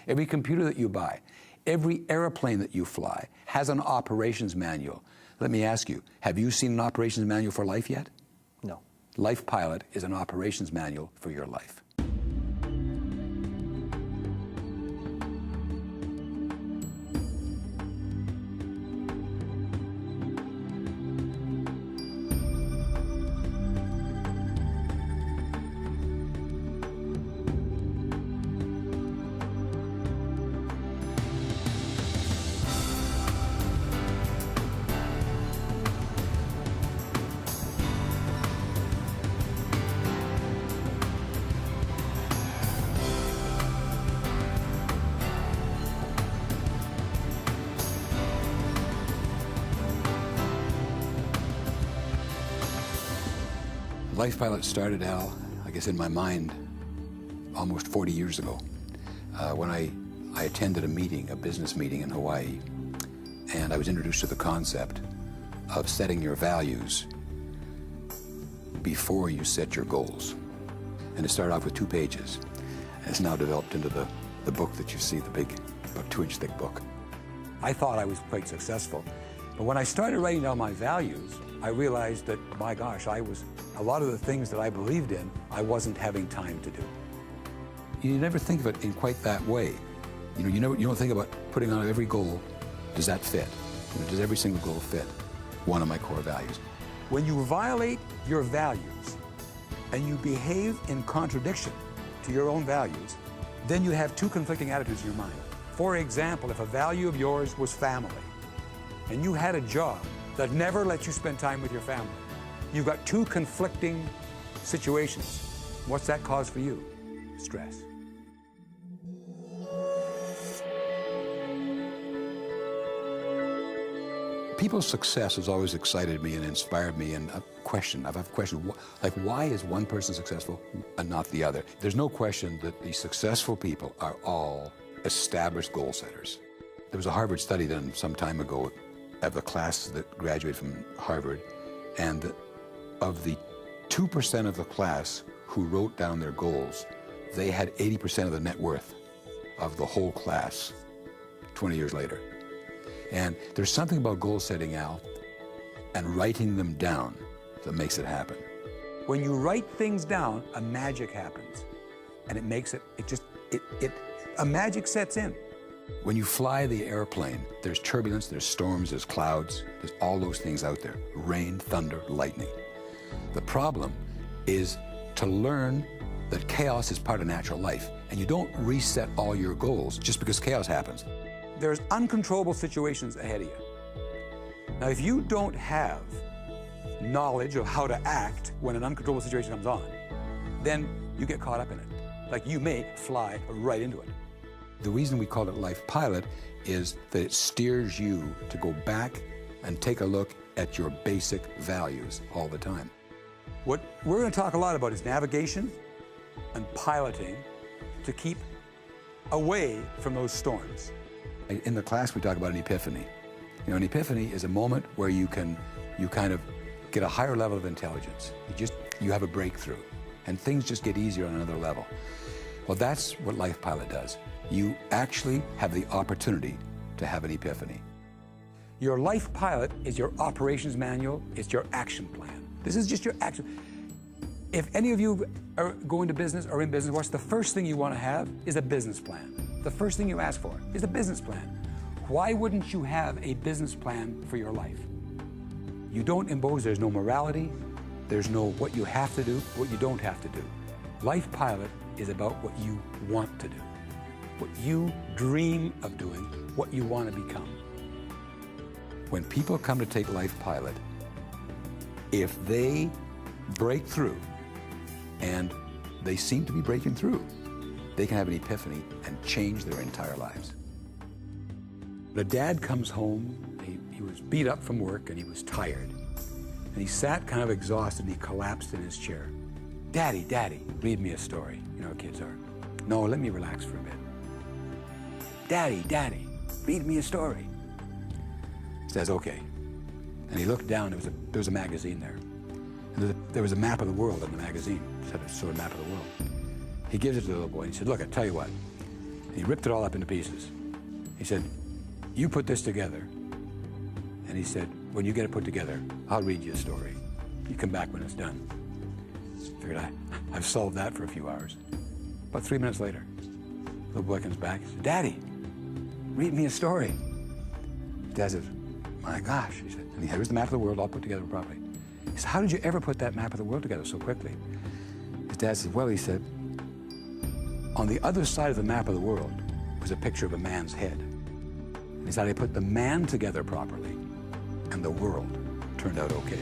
Every computer that you buy, every airplane that you fly has an operations manual. Let me ask you, have you seen an operations manual for life yet? No. LifePilot is an operations manual for your life. LifePilot started, Al, I guess in my mind, almost 40 years ago, when I attended a business meeting in Hawaii, and I was introduced to the concept of setting your values before you set your goals. And it started off with 2 pages. And it's now developed into the book that you see, the big, about 2-inch thick book. I thought I was quite successful. But when I started writing down my values, I realized that, my gosh, a lot of the things that I believed in, I wasn't having time to do. You never think of it in quite that way. You don't think about putting on every goal, does that fit? Does every single goal fit one of my core values? When you violate your values and you behave in contradiction to your own values, then you have 2 conflicting attitudes in your mind. For example, if a value of yours was family, and you had a job that never lets you spend time with your family, you've got 2 conflicting situations. What's that cause for you? Stress. People's success has always excited me and inspired me, and I've questioned, like, why is one person successful and not the other? There's no question that the successful people are all established goal setters. There was a Harvard study done some time ago of the classes that graduated from Harvard, and of the 2% of the class who wrote down their goals, they had 80% of the net worth of the whole class 20 years later. And there's something about goal setting, Al, and writing them down that makes it happen. When you write things down, a magic happens. And it makes a magic sets in. When you fly the airplane, there's turbulence, there's storms, there's clouds, there's all those things out there. Rain, thunder, lightning. The problem is to learn that chaos is part of natural life, and you don't reset all your goals just because chaos happens. There's uncontrollable situations ahead of you. Now, if you don't have knowledge of how to act when an uncontrollable situation comes on, then you get caught up in it. Like, you may fly right into it. The reason we call it LifePilot is that it steers you to go back and take a look at your basic values all the time. What we're going to talk a lot about is navigation and piloting to keep away from those storms. In the class, we talk about an epiphany. An epiphany is a moment where you kind of get a higher level of intelligence. You have a breakthrough, and things just get easier on another level. Well, that's what LifePilot does. You actually have the opportunity to have an epiphany. Your LifePilot is your operations manual, it's your action plan. This is just your action. If any of you are going to business or in business, what's the first thing you want to have is a business plan. The first thing you ask for is a business plan. Why wouldn't you have a business plan for your life? You don't impose, there's no morality, there's no what you have to do, what you don't have to do. LifePilot is about what you want to do, what you dream of doing, what you want to become. When people come to take LifePilot, if they break through, and they seem to be breaking through, they can have an epiphany and change their entire lives. The dad comes home, he was beat up from work and he was tired. And he sat kind of exhausted and he collapsed in his chair. Daddy, read me a story. You know how kids are. No, let me relax for a bit. Daddy, read me a story. He says, okay. And he looked down, there was a magazine there. And there was a map of the world in the magazine. It said a sort of map of the world. He gives it to the little boy and he said, look, I tell you what. He ripped it all up into pieces. He said, you put this together. And he said, when you get it put together, I'll read you a story. You come back when it's done. Figured I've solved that for a few hours. About 3 minutes later, little boy comes back. He said, Daddy, read me a story. Dad says, my gosh. He said, and here's the map of the world all put together properly. He said, how did you ever put that map of the world together so quickly? His dad said, well, he said, on the other side of the map of the world was a picture of a man's head. And he said, I put the man together properly, and the world turned out okay.